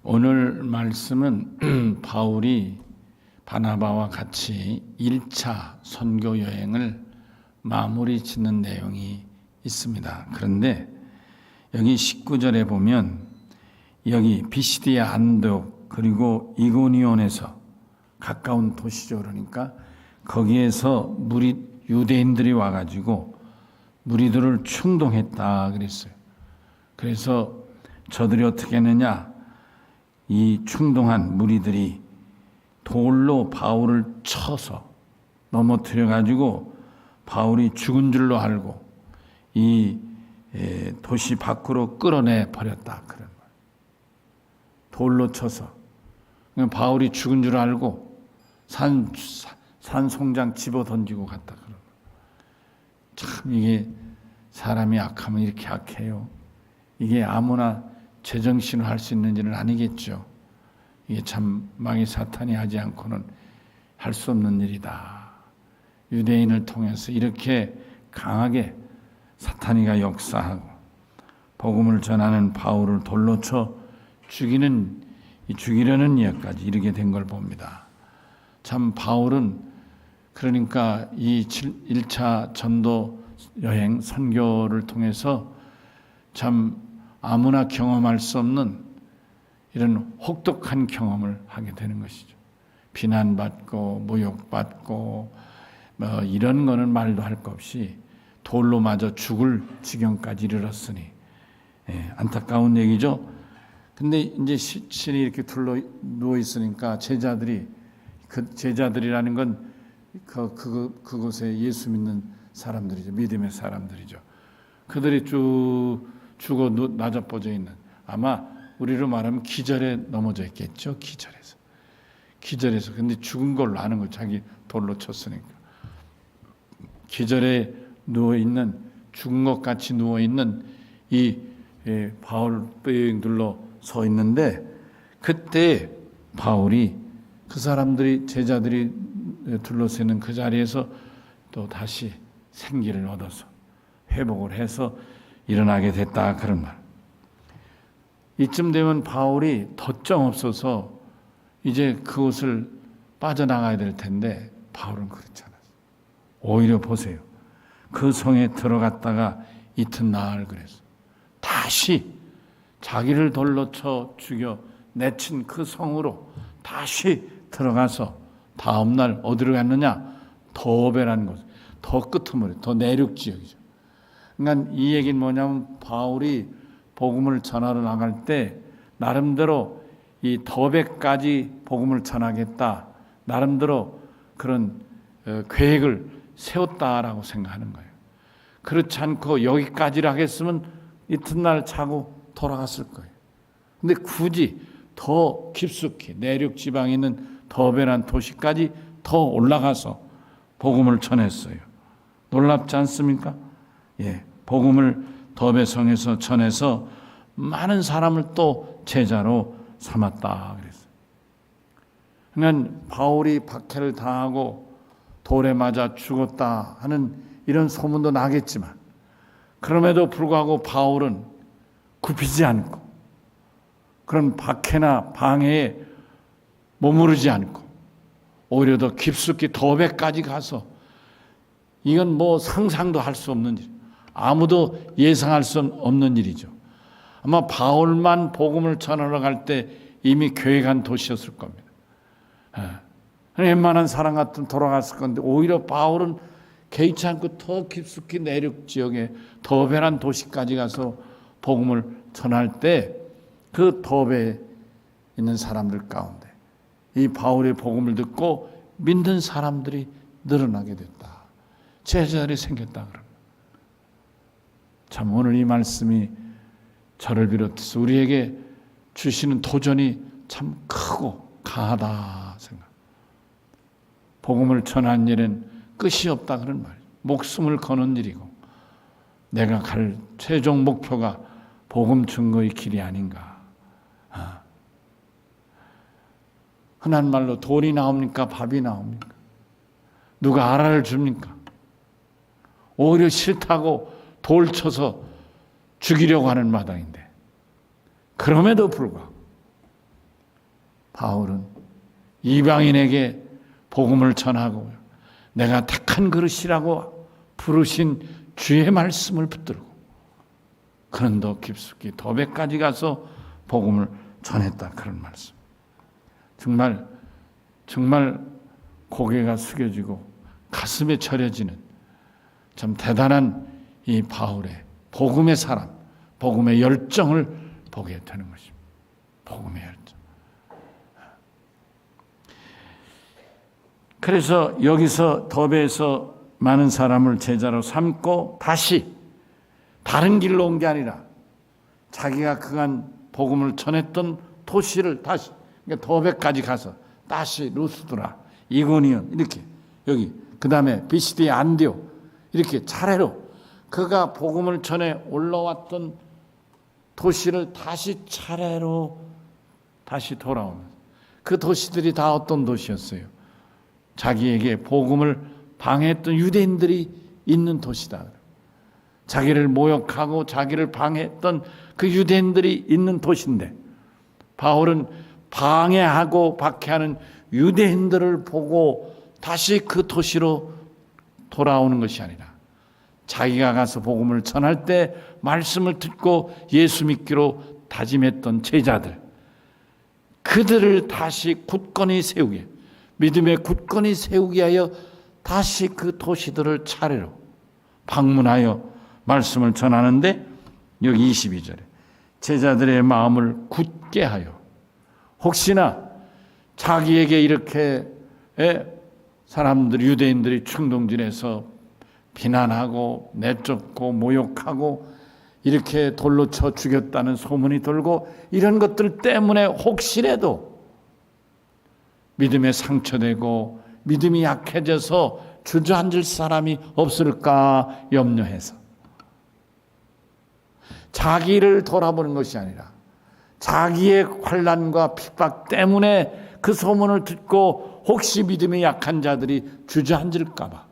오늘 말씀은 바울이 바나바와 같이 1차 선교 여행을 마무리 짓는 내용이 있습니다. 그런데 여기 19절에 보면 여기 비시디아 안독 그리고 이고니온에서 가까운 도시죠. 그러니까 거기에서 유대인들이 와가지고 무리들을 충동했다 그랬어요. 그래서 저들이 어떻게 했느냐, 이 충동한 무리들이 돌로 바울을 쳐서 넘어뜨려 가지고 바울이 죽은 줄로 알고 이 도시 밖으로 끌어내 버렸다 그런 말. 돌로 쳐서 바울이 죽은 줄 알고 산 송장 집어 던지고 갔다 그런 말. 참 이게 사람이 악하면 이렇게 악해요. 이게 아무나 제정신으로 할 수 있는 일은 아니겠죠. 이게 참 마귀 사탄이 하지 않고는 할 수 없는 일이다. 유대인을 통해서 이렇게 강하게 사탄이가 역사하고 복음을 전하는 바울을 돌로 쳐 죽이려는 일까지 이르게 된 걸 봅니다. 참 바울은 그러니까 이 1차 전도 여행 선교를 통해서 참 아무나 경험할 수 없는 이런 혹독한 경험을 하게 되는 것이죠. 비난받고 모욕받고 이런 거는 말도 할 것 없이 돌로 맞아 죽을 지경까지 이르렀으니 안타까운 얘기죠. 근데 이제 신이 이렇게 둘러 누워 있으니까 제자들이라는 건 그곳에 예수 믿는 사람들이죠. 믿음의 사람들이죠. 그들이 쭉 죽어 나자빠져 있는, 아마 우리로 말하면 기절에 넘어져 있겠죠. 기절에서 근데 죽은 걸로 아는 거죠. 자기 돌로 쳤으니까. 기절에 누워있는, 죽은 것 같이 누워있는 이 바울 뺑 둘러 서 있는데, 그때 바울이 그 사람들이, 제자들이 둘러서는 그 자리에서 또 다시 생기를 얻어서 회복을 해서 일어나게 됐다 그런 말. 이쯤 되면 바울이 덧정 없어서 이제 그곳을 빠져나가야 될 텐데 바울은 그렇지 않았어요. 오히려 보세요. 그 성에 들어갔다가 이튿날 그랬어. 다시 자기를 돌로 쳐 죽여 내친 그 성으로 다시 들어가서 다음날 어디로 갔느냐? 더베라는 곳. 더 끄트머리, 더 내륙 지역이죠. 그러니까 이 얘기는 뭐냐면 바울이 복음을 전하러 나갈 때 나름대로 이 더베까지 복음을 전하겠다, 나름대로 그런 계획을 세웠다라고 생각하는 거예요. 그렇지 않고 여기까지를 하겠으면 이튿날 자고 돌아갔을 거예요. 근데 굳이 더 깊숙이 내륙 지방에 있는 더베란 도시까지 더 올라가서 복음을 전했어요. 놀랍지 않습니까? 복음을 더베성에서 전해서 많은 사람을 또 제자로 삼았다 그랬어요. 그러니까 바울이 박해를 당하고 돌에 맞아 죽었다 하는 이런 소문도 나겠지만, 그럼에도 불구하고 바울은 굽히지 않고 그런 박해나 방해에 머무르지 않고 오히려 더 깊숙이 더베까지 가서, 이건 뭐 상상도 할 수 없는 일, 아무도 예상할 수 없는 일이죠. 아마 바울만 복음을 전하러 갈 때 이미 계획한 도시였을 겁니다. 웬만한 사람 같은 돌아갔을 건데 오히려 바울은 개의치 않고 더 깊숙이 내륙 지역에 더베란 도시까지 가서 복음을 전할 때 그 더베에 있는 사람들 가운데 이 바울의 복음을 듣고 믿는 사람들이 늘어나게 됐다. 제자들이 생겼다 그럽니다. 참 오늘 이 말씀이 저를 비롯해서 우리에게 주시는 도전이 참 크고 강하다 생각. 복음을 전하는 일은 끝이 없다 그런 말이에요. 목숨을 거는 일이고 내가 갈 최종 목표가 복음 증거의 길이 아닌가. 흔한 말로 돈이 나옵니까? 밥이 나옵니까? 누가 알아를 줍니까? 오히려 싫다고 돌 쳐서 죽이려고 하는 마당인데, 그럼에도 불구하고 바울은 이방인에게 복음을 전하고 내가 택한 그릇이라고 부르신 주의 말씀을 붙들고 그는 더 깊숙이 더베까지 가서 복음을 전했다. 그런 말씀. 정말 고개가 숙여지고 가슴에 절여지는 참 대단한 이 바울의 복음의 사람, 복음의 열정을 보게 되는 것입니다. 복음의 열정. 그래서 여기서 더베에서 많은 사람을 제자로 삼고 다시 다른 길로 온 게 아니라 자기가 그간 복음을 전했던 도시를 다시 그러니까 더베까지 가서 다시 루스드라, 이고니온 이렇게 여기 그 다음에 비시디의 안디오 이렇게 차례로 그가 복음을 전해 올라왔던 도시를 다시 차례로 다시 돌아오는 그 도시들이 다 어떤 도시였어요? 자기에게 복음을 방해했던 유대인들이 있는 도시다. 자기를 모욕하고 자기를 방해했던 그 유대인들이 있는 도시인데 바울은 방해하고 박해하는 유대인들을 보고 다시 그 도시로 돌아오는 것이 아니라 자기가 가서 복음을 전할 때 말씀을 듣고 예수 믿기로 다짐했던 제자들 그들을 다시 굳건히 세우게 믿음의 굳건히 세우게 하여 다시 그 도시들을 차례로 방문하여 말씀을 전하는데 여기 22절에 제자들의 마음을 굳게 하여 혹시나 자기에게 이렇게 사람들 유대인들이 충동질해서 비난하고 내쫓고 모욕하고 이렇게 돌로 쳐 죽였다는 소문이 돌고 이런 것들 때문에 혹시라도 믿음에 상처되고 믿음이 약해져서 주저앉을 사람이 없을까 염려해서 자기를 돌아보는 것이 아니라 자기의 환난과 핍박 때문에 그 소문을 듣고 혹시 믿음이 약한 자들이 주저앉을까 봐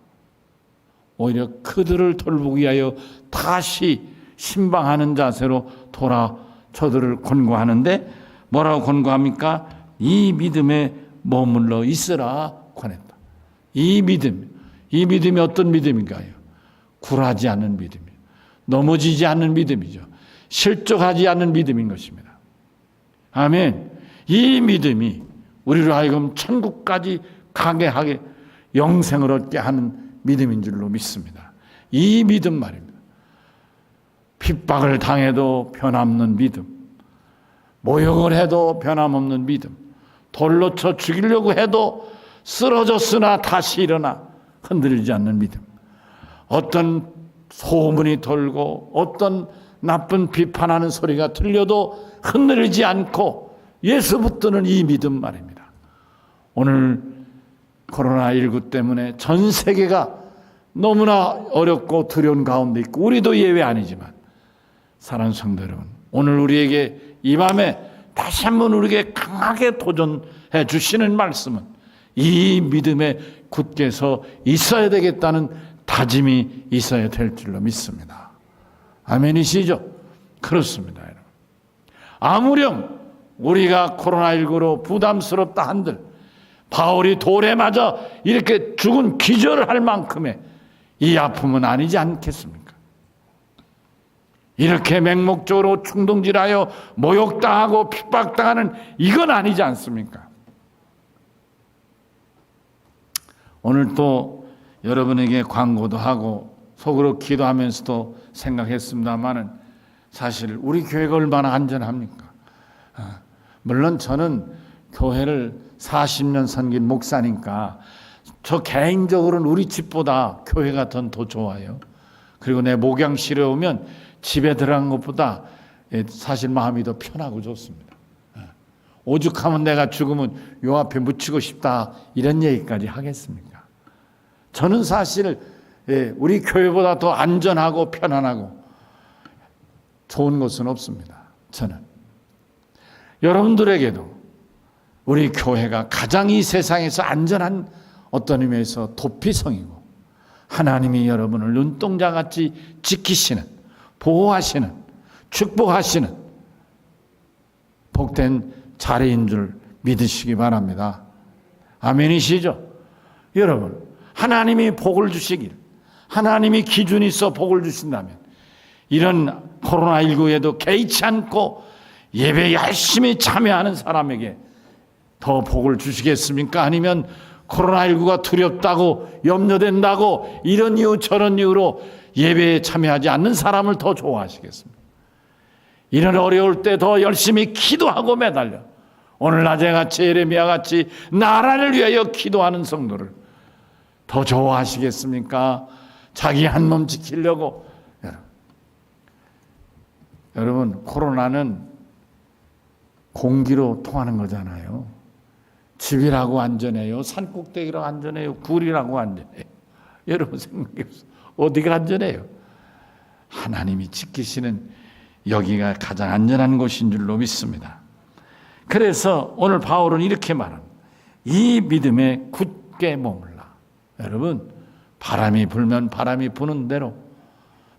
오히려 그들을 돌보기 위하여 다시 신방하는 자세로 돌아 저들을 권고하는데 뭐라고 권고합니까? 이 믿음에 머물러 있으라 권했다. 이 믿음이 어떤 믿음인가요? 굴하지 않는 믿음이에요. 넘어지지 않는 믿음이죠. 실족하지 않는 믿음인 것입니다. 아멘. 이 믿음이 우리로 하여금 천국까지 가게 하게 영생을 얻게 하는 믿음인 줄로 믿습니다. 이 믿음 말입니다. 핍박을 당해도 변함없는 믿음, 모욕을 해도 변함없는 믿음, 돌로 쳐 죽이려고 해도 쓰러졌으나 다시 일어나 흔들리지 않는 믿음. 어떤 소문이 돌고 어떤 나쁜 비판하는 소리가 들려도 흔들리지 않고 예수 붙드는 이 믿음 말입니다. 오늘 코로나19 때문에 전 세계가 너무나 어렵고 두려운 가운데 있고 우리도 예외 아니지만 사랑하는 성도 여러분, 오늘 우리에게 이 밤에 다시 한번 우리에게 강하게 도전해 주시는 말씀은 이 믿음에 굳게 서 있어야 되겠다는 다짐이 있어야 될 줄로 믿습니다. 아멘이시죠? 그렇습니다, 여러분. 아무렴 우리가 코로나19로 부담스럽다 한들 바울이 돌에 맞아 이렇게 죽은 기절을 할 만큼의 이 아픔은 아니지 않겠습니까? 이렇게 맹목적으로 충동질하여 모욕당하고 핍박당하는 이건 아니지 않습니까? 오늘 또 여러분에게 광고도 하고 속으로 기도하면서도 생각했습니다마는 사실 우리 교회가 얼마나 안전합니까? 물론 저는 교회를 40년 섬긴 목사니까 저 개인적으로는 우리 집보다 교회가 더 좋아요. 그리고 내 목양실에 오면 집에 들어간 것보다 사실 마음이 더 편하고 좋습니다. 오죽하면 내가 죽으면 요 앞에 묻히고 싶다 이런 얘기까지 하겠습니까? 저는 사실 우리 교회보다 더 안전하고 편안하고 좋은 것은 없습니다. 저는 여러분들에게도 우리 교회가 가장 이 세상에서 안전한 어떤 의미에서 도피성이고 하나님이 여러분을 눈동자같이 지키시는 보호하시는 축복하시는 복된 자리인 줄 믿으시기 바랍니다. 아멘이시죠? 여러분, 하나님이 복을 주시길, 하나님이 기준이 있어 복을 주신다면 이런 코로나19에도 개의치 않고 예배 열심히 참여하는 사람에게 더 복을 주시겠습니까? 아니면 코로나19가 두렵다고 염려된다고 이런 이유 저런 이유로 예배에 참여하지 않는 사람을 더 좋아하시겠습니까? 이런 어려울 때 더 열심히 기도하고 매달려 오늘 낮에 같이 예레미야 같이 나라를 위하여 기도하는 성도를 더 좋아하시겠습니까? 자기 한 몸 지키려고. 여러분, 코로나는 공기로 통하는 거잖아요. 집이라고 안전해요? 산꼭대기라고 안전해요? 굴이라고 안전해요? 여러분 생각해보세요. 어디가 안전해요? 하나님이 지키시는 여기가 가장 안전한 곳인 줄로 믿습니다. 그래서 오늘 바울은 이렇게 말합니다. 이 믿음에 굳게 머물라. 여러분, 바람이 불면 바람이 부는 대로,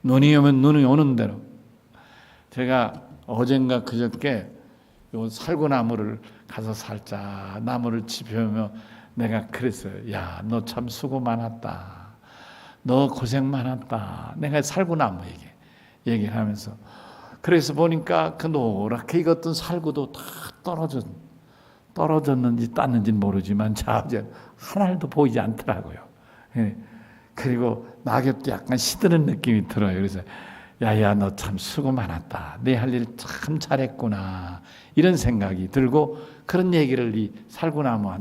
눈이 오면 눈이 오는 대로. 제가 어젠가 그저께 요 살구나무를 가서 살짝 나무를 지펴며 내가 그랬어요. 야, 너 참 수고 많았다. 너 고생 많았다. 내가 살구나무에게 얘기를 하면서 그래서 보니까 그 노랗게 익었던 살구도 다 떨어졌는지 땄는지는 모르지만 이제 하나도 보이지 않더라고요. 예. 그리고 낙엽도 약간 시드는 느낌이 들어요. 그래서 야야, 너 참 수고 많았다. 내 할 일 참 잘했구나. 이런 생각이 들고 그런 얘기를 이 살구나무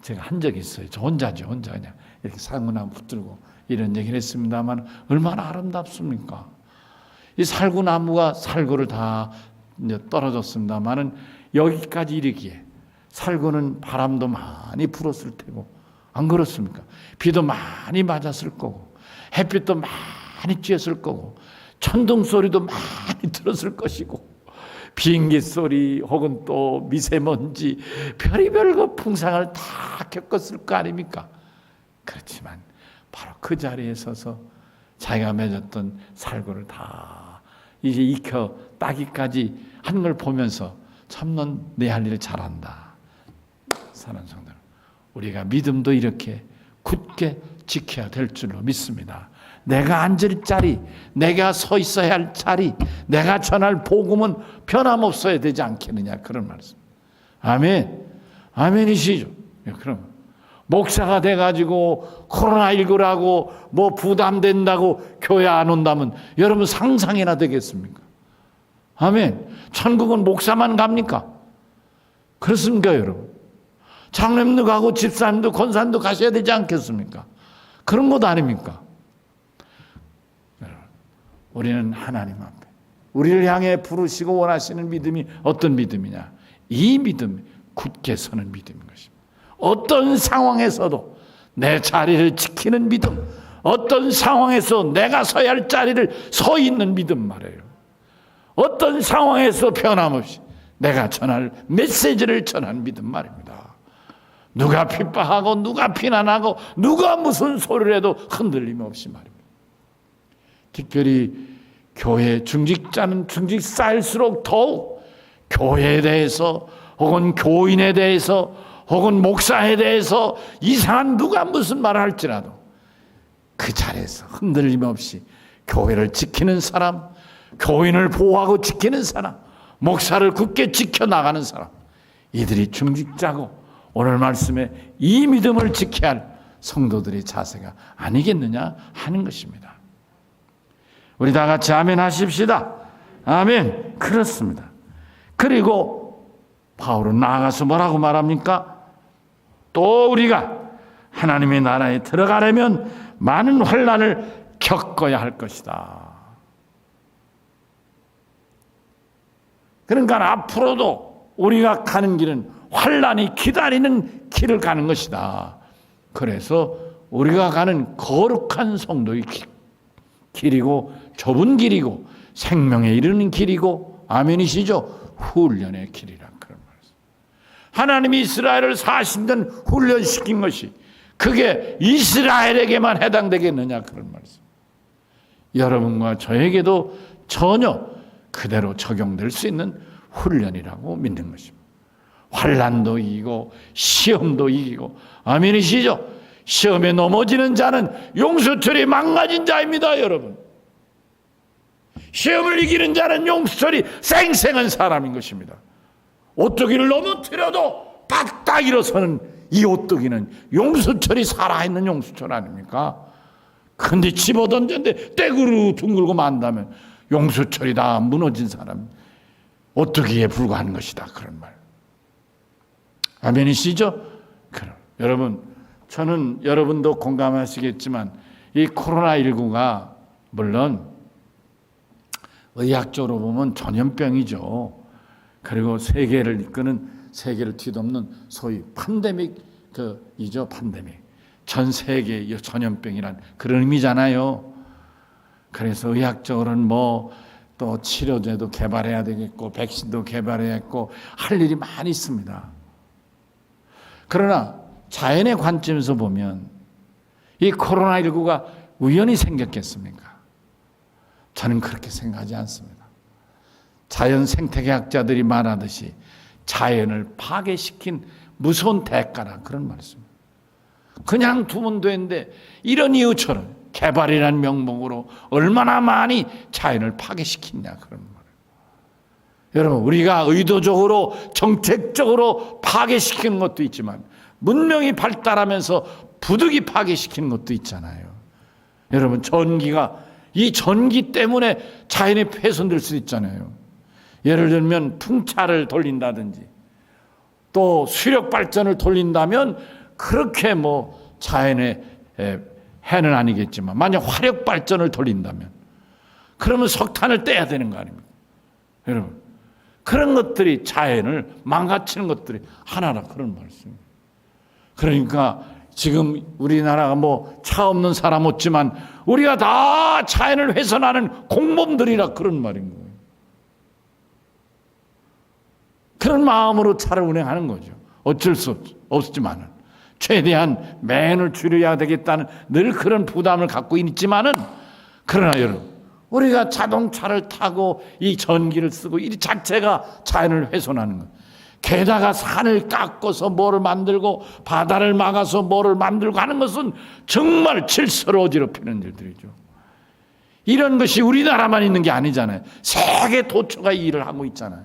제가 한 적이 있어요. 저 혼자 그냥 이렇게 살구나무 붙들고 이런 얘기를 했습니다만 얼마나 아름답습니까? 이 살구나무가 살구를 다 이제 떨어졌습니다만은 여기까지 이르기에 살구는 바람도 많이 불었을 테고 안 그렇습니까? 비도 많이 맞았을 거고 햇빛도 많이 쬐었을 거고 천둥 소리도 많이 들었을 것이고 비행기 소리 혹은 또 미세먼지 별의별 그 풍상을 다 겪었을 거 아닙니까? 그렇지만 바로 그 자리에 서서 자기가 맺었던 살구를 다 이제 익혀 따기까지 한 걸 보면서 참 넌 내 할 일을 잘한다. 사는 성도들, 우리가 믿음도 이렇게 굳게 지켜야 될 줄로 믿습니다. 내가 앉을 자리, 내가 서 있어야 할 자리, 내가 전할 복음은 변함없어야 되지 않겠느냐, 그런 말씀. 아멘. 아멘이시죠? 그럼 목사가 돼가지고 코로나19라고 뭐 부담된다고 교회 안 온다면 여러분 상상이나 되겠습니까? 아멘. 천국은 목사만 갑니까? 그렇습니까, 여러분? 장로님도 가고 집사님도 권사님도 가셔야 되지 않겠습니까? 그런 것 아닙니까? 우리는 하나님 앞에 우리를 향해 부르시고 원하시는 믿음이 어떤 믿음이냐? 이 믿음, 굳게 서는 믿음인 것입니다. 어떤 상황에서도 내 자리를 지키는 믿음, 어떤 상황에서 내가 서야 할 자리를 서 있는 믿음 말이에요. 어떤 상황에서 변함없이 내가 전할 메시지를 전하는 믿음 말입니다. 누가 핍박하고 누가 비난하고 누가 무슨 소리를 해도 흔들림 없이 말입니다. 특별히 교회 중직자는 중직 쌓일수록 더욱 교회에 대해서 혹은 교인에 대해서 혹은 목사에 대해서 이상한 누가 무슨 말을 할지라도 그 자리에서 흔들림 없이 교회를 지키는 사람, 교인을 보호하고 지키는 사람, 목사를 굳게 지켜나가는 사람, 이들이 중직자고 오늘 말씀에 이 믿음을 지켜야 할 성도들의 자세가 아니겠느냐 하는 것입니다. 우리 다 같이 아멘 하십시다. 아멘. 그렇습니다. 그리고 바울은 나아가서 뭐라고 말합니까? 또 우리가 하나님의 나라에 들어가려면 많은 환난을 겪어야 할 것이다. 그러니까 앞으로도 우리가 가는 길은 환난이 기다리는 길을 가는 것이다. 그래서 우리가 가는 거룩한 성도의 길이고 좁은 길이고 생명에 이르는 길이고 아멘이시죠? 훈련의 길이라 그런 말씀. 하나님이 이스라엘을 40년 훈련시킨 것이 그게 이스라엘에게만 해당되겠느냐 그런 말씀. 여러분과 저에게도 전혀 그대로 적용될 수 있는 훈련이라고 믿는 것입니다. 환난도 이기고 시험도 이기고, 아멘이시죠? 시험에 넘어지는 자는 용수철이 망가진 자입니다, 여러분. 시험을 이기는 자는 용수철이 쌩쌩한 사람인 것입니다. 오뚜기를 넘어뜨려도 딱딱 일어서는 이 오뚜기는 용수철이 살아있는 용수철 아닙니까? 근데 집어던졌는데 떼구르 둥글고 만다면 용수철이 다 무너진 사람, 오뚜기에 불과한 것이다, 그런 말. 아멘이시죠? 그럼 여러분, 저는 여러분도 공감하시겠지만 이 코로나19가 물론 의학적으로 보면 전염병이죠. 그리고 세계를 이끄는, 세계를 뒤덮는 소위 팬데믹이죠, 팬데믹. 전 세계의 전염병이란 그런 의미잖아요. 그래서 의학적으로는 또 치료제도 개발해야 되겠고, 백신도 개발해야 했고, 할 일이 많이 있습니다. 그러나 자연의 관점에서 보면 이 코로나19가 우연히 생겼겠습니까? 저는 그렇게 생각하지 않습니다. 자연 생태계학자들이 말하듯이 자연을 파괴시킨 무서운 대가라, 그런 말씀입니다. 그냥 두면 되는데 이런 이유처럼 개발이라는 명목으로 얼마나 많이 자연을 파괴시키냐, 그런 말이에요. 여러분, 우리가 의도적으로 정책적으로 파괴시키는 것도 있지만 문명이 발달하면서 부득이 파괴시키는 것도 있잖아요. 여러분, 이 전기 때문에 자연이 훼손될 수 있잖아요. 예를 들면 풍차를 돌린다든지 또 수력 발전을 돌린다면 그렇게 자연의 해는 아니겠지만 만약 화력 발전을 돌린다면 그러면 석탄을 떼야 되는 거 아닙니까? 여러분, 그런 것들이 자연을 망가뜨리는 것들이 하나라, 그런 말씀입니다. 그러니까 지금 우리나라가 차 없는 사람 없지만 우리가 다 자연을 훼손하는 공범들이라, 그런 말인 거예요. 그런 마음으로 차를 운행하는 거죠. 어쩔 수 없지만은 최대한 매연을 줄여야 되겠다는 늘 그런 부담을 갖고 있지만은, 그러나 여러분, 우리가 자동차를 타고 이 전기를 쓰고 이 자체가 자연을 훼손하는 것. 게다가 산을 깎아서 뭐를 만들고 바다를 막아서 뭐를 만들고 하는 것은 정말 질서를 어지럽히는 일들이죠. 이런 것이 우리나라만 있는 게 아니잖아요. 세계 도처가 이 일을 하고 있잖아요.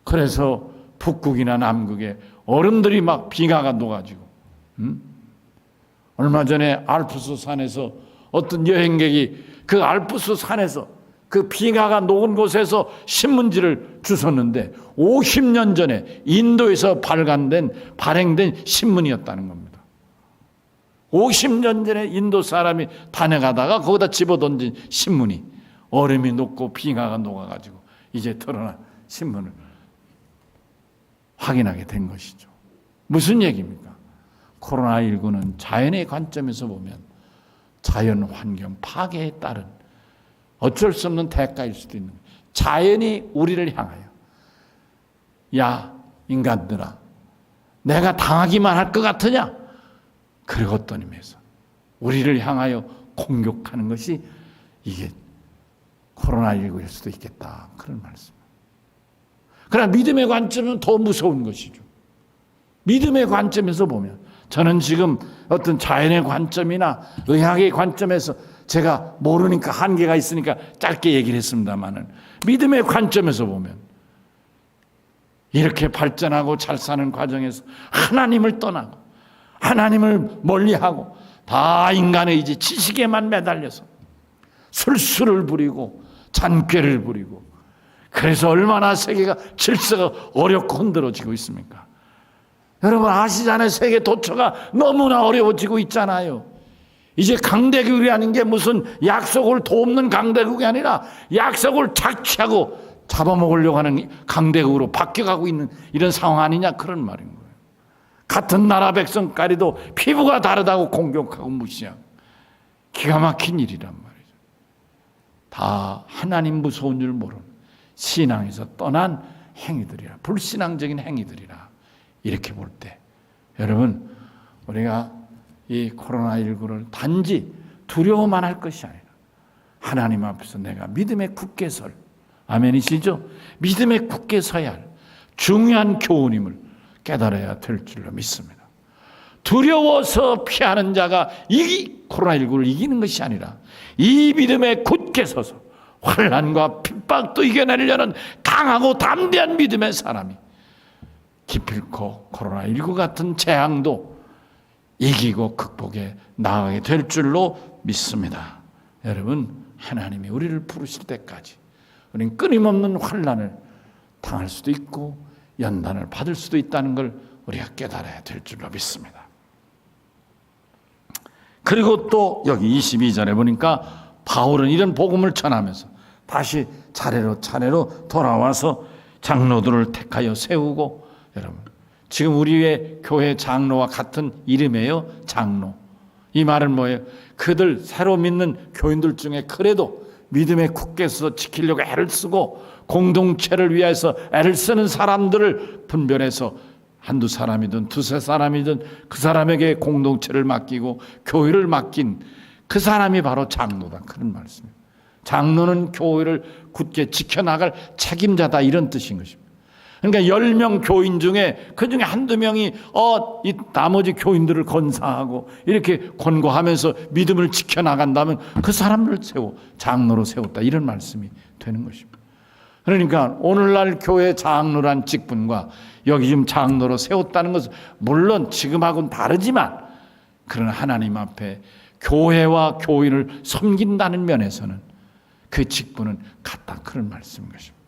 그래서 북극이나 남극에 얼음들이 막 빙하가 녹아지고, 얼마 전에 알프스 산에서 어떤 여행객이 그 알프스 산에서 그 빙하가 녹은 곳에서 신문지를 주웠는데 50년 전에 인도에서 발행된 신문이었다는 겁니다. 50년 전에 인도 사람이 다녀가다가 거기다 집어던진 신문이 얼음이 녹고 빙하가 녹아가지고 이제 드러난 신문을 확인하게 된 것이죠. 무슨 얘기입니까? 코로나19는 자연의 관점에서 보면 자연 환경 파괴에 따른 어쩔 수 없는 대가일 수도 있는 거예요. 자연이 우리를 향하여, 야 인간들아, 내가 당하기만 할 것 같으냐? 그리고 어떤 의미에서 우리를 향하여 공격하는 것이 이게 코로나19일 수도 있겠다, 그런 말씀. 그러나 믿음의 관점은 더 무서운 것이죠. 믿음의 관점에서 보면, 저는 지금 어떤 자연의 관점이나 의학의 관점에서 제가 모르니까 한계가 있으니까 짧게 얘기를 했습니다만은, 믿음의 관점에서 보면 이렇게 발전하고 잘 사는 과정에서 하나님을 떠나고 하나님을 멀리하고 다 인간의 이제 지식에만 매달려서 술수를 부리고 잔꾀를 부리고, 그래서 얼마나 세계가 질서가 어렵고 흔들어지고 있습니까? 여러분 아시잖아요. 세계 도처가 너무나 어려워지고 있잖아요. 이제 강대국이 아닌 게 무슨 약속을 돕는 강대국이 아니라 약속을 착취하고 잡아먹으려고 하는 강대국으로 바뀌어가고 있는 이런 상황 아니냐, 그런 말인 거예요. 같은 나라 백성까지도 피부가 다르다고 공격하고 무시하고, 기가 막힌 일이란 말이죠. 다 하나님 무서운 줄 모르는 신앙에서 떠난 행위들이라, 불신앙적인 행위들이라, 이렇게 볼 때 여러분, 우리가 이 코로나19를 단지 두려워만 할 것이 아니라 하나님 앞에서 내가 믿음에 굳게 설, 아멘이시죠? 믿음에 굳게 서야 할, 중요한 교훈임을 깨달아야 될 줄로 믿습니다. 두려워서 피하는 자가 코로나19를 이기는 것이 아니라 이 믿음에 굳게 서서 환난과 핍박도 이겨내려는 강하고 담대한 믿음의 사람이 기필코 코로나19 같은 재앙도 이기고 극복해 나아가게 될 줄로 믿습니다. 여러분, 하나님이 우리를 부르실 때까지 우리는 끊임없는 환난을 당할 수도 있고 연단을 받을 수도 있다는 걸 우리가 깨달아야 될 줄로 믿습니다. 그리고 또 여기 22절에 보니까 바울은 이런 복음을 전하면서 다시 차례로 돌아와서 장로들을 택하여 세우고, 여러분 지금 우리의 교회 장로와 같은 이름이에요. 장로. 이 말은 뭐예요? 그들 새로 믿는 교인들 중에 그래도 믿음에 굳게 서 지키려고 애를 쓰고 공동체를 위해서 애를 쓰는 사람들을 분별해서 한두 사람이든 두세 사람이든 그 사람에게 공동체를 맡기고 교회를 맡긴 그 사람이 바로 장로다, 그런 말씀이에요. 장로는 교회를 굳게 지켜나갈 책임자다, 이런 뜻인 것입니다. 그러니까 10명 교인 중에 그 중에 한두 명이 이 나머지 교인들을 건사하고 이렇게 권고하면서 믿음을 지켜나간다면 그 사람을 장로로 세웠다, 이런 말씀이 되는 것입니다. 그러니까 오늘날 교회 장로란 직분과 여기 지금 장로로 세웠다는 것은 물론 지금하고는 다르지만, 그러나 하나님 앞에 교회와 교인을 섬긴다는 면에서는 그 직분은 같다, 그런 말씀인 것입니다.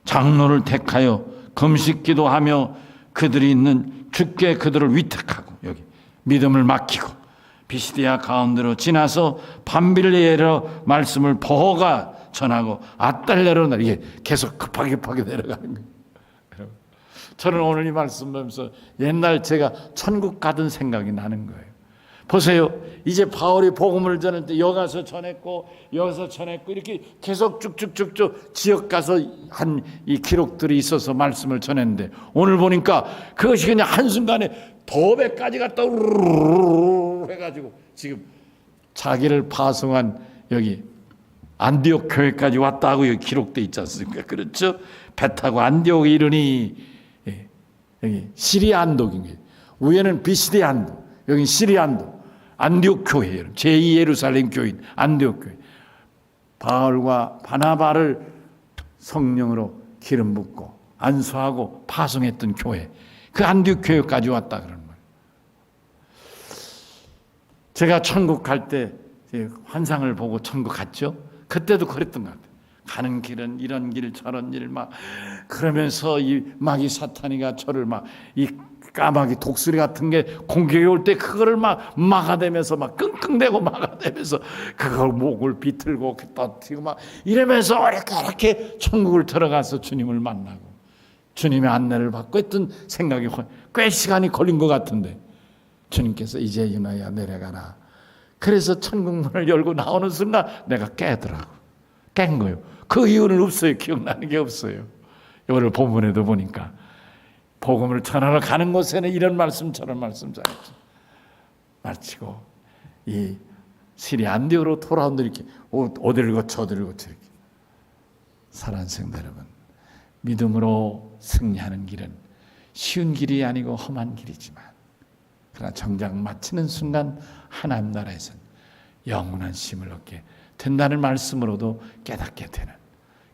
장로를 택하여 금식 기도하며 그들이 있는 주께 그들을 위탁하고, 여기 믿음을 맡기고 비시디아 가운데로 지나서 밤빌리에로 말씀을 버허가 전하고 아달레로 이게 계속 급하게 내려가는 거예요. 저는 오늘 이 말씀 보면서 옛날 제가 천국 가던 생각이 나는 거예요. 보세요. 이제 바울이 복음을 전할 때 여기 가서 전했고 여기서 전했고 이렇게 계속 쭉쭉쭉쭉 지역 가서 한 이 기록들이 있어서 말씀을 전했는데, 오늘 보니까 그것이 그냥 한순간에 더베까지 갔다 우르르 해가지고 지금 자기를 파송한 여기 안디옥 교회까지 왔다고 여기 기록돼 있지 않습니까? 그렇죠? 배 타고 안디옥에 이르니, 여기 시리아 안독인 거예요. 위에는 비시디아 안독, 여기 시리아 안독, 안디옥 교회, 제2 예루살렘 교인 안디옥 교회. 바울과 바나바를 성령으로 기름 붓고 안수하고 파송했던 교회, 그 안디옥 교회까지 왔다 그러는 거예요. 제가 천국 갈 때 환상을 보고 천국 갔죠. 그때도 그랬던 것 같아요. 가는 길은 이런 길 저런 길 막 그러면서 이 마귀 사탄이가 저를 막 이 까마귀 독수리 같은 게 공격이 올 때 그거를 막 막아대면서 막 끙끙대고 막아대면서 그걸 목을 비틀고 떠튀고 막 이러면서 이렇게 천국을 들어가서 주님을 만나고 주님의 안내를 받고 했던 생각이 꽤 시간이 걸린 것 같은데, 주님께서 이제 이나야 내려가라. 그래서 천국 문을 열고 나오는 순간 내가 깬 거예요. 그 이유는 없어요. 기억나는 게 없어요. 오늘 본문에도 보니까 복음을 전하러 가는 곳에는 이런 말씀 저런 말씀 전했죠. 마치고 이 시리아 안디옥으로 돌아온들 이렇게 어디를 거쳐 어디를 거쳐 이렇게. 사랑하는 성도 여러분, 믿음으로 승리하는 길은 쉬운 길이 아니고 험한 길이지만, 그러나 정작 마치는 순간 하나님 나라에서는 영원한 쉼을 얻게 된다는 말씀으로도 깨닫게 되는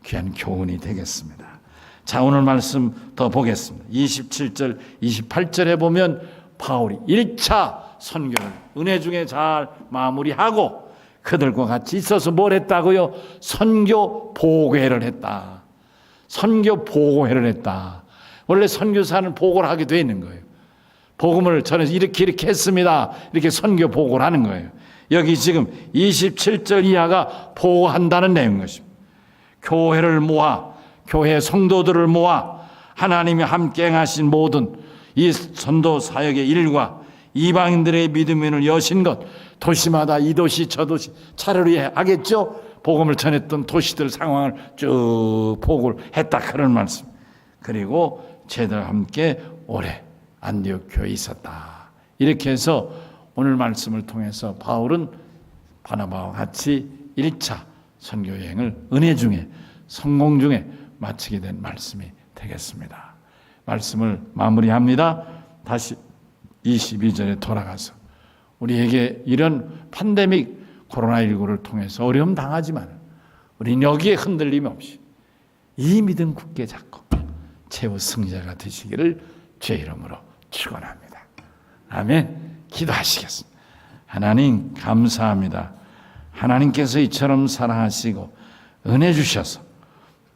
귀한 교훈이 되겠습니다. 자, 오늘 말씀 더 보겠습니다. 27절, 28절에 보면 바울이 1차 선교를 은혜 중에 잘 마무리하고 그들과 같이 있어서 뭘 했다고요? 선교 보고회를 했다. 선교 보고회를 했다. 원래 선교사는 보고를 하게 되어 있는 거예요. 복음을 전해서 이렇게 했습니다. 이렇게 선교 보고를 하는 거예요. 여기 지금 27절 이하가 보고한다는 내용인 것입니다. 교회를 모아, 교회 성도들을 모아 하나님이 함께 하신 모든 이 전도 사역의 일과 이방인들의 믿음을 여신 것, 도시마다 이 도시 저 도시 차례로 하겠죠. 복음을 전했던 도시들 상황을 쭉 보고를 했다, 그런 말씀. 그리고 제자와 함께 오래 안디옥 교회에 있었다. 이렇게 해서 오늘 말씀을 통해서 바울은 바나바와 같이 1차 선교 여행을 은혜 중에 성공 중에 마치게 된 말씀이 되겠습니다. 말씀을 마무리합니다. 다시 22절에 돌아가서 우리에게 이런 팬데믹 코로나19를 통해서 어려움 당하지만 우리는 여기에 흔들림 없이 이 믿음 굳게 잡고 최후 승자가 되시기를 주의 이름으로 축원합니다. 아멘. 기도하시겠습니다. 하나님 감사합니다. 하나님께서 이처럼 사랑하시고 은혜 주셔서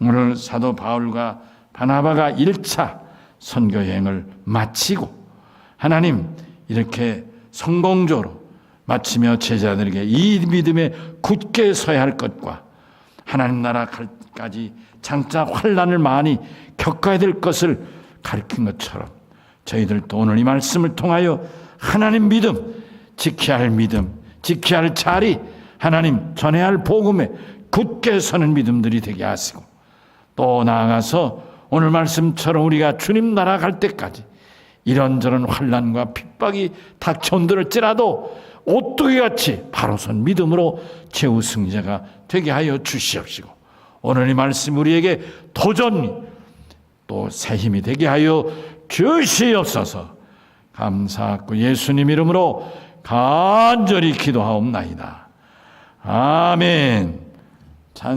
오늘 사도 바울과 바나바가 1차 선교 여행을 마치고 하나님 이렇게 성공적으로 마치며 제자들에게 이 믿음에 굳게 서야 할 것과 하나님 나라 갈까지 장차 환난을 많이 겪어야 될 것을 가르친 것처럼 저희들도 오늘 이 말씀을 통하여 하나님 믿음, 지켜야 할 믿음, 지켜야 할 자리, 하나님 전해야 할 복음에 굳게 서는 믿음들이 되게 하시고 또 나아가서 오늘 말씀처럼 우리가 주님 나라 갈 때까지 이런저런 환난과 핍박이 닥쳐온들을지라도 오뚜기같이 바로 선 믿음으로 최후 승자가 되게 하여 주시옵시고 오늘 이 말씀 우리에게 도전 또 새 힘이 되게 하여 주시옵소서. 감사하고 예수님 이름으로 간절히 기도하옵나이다. 아멘.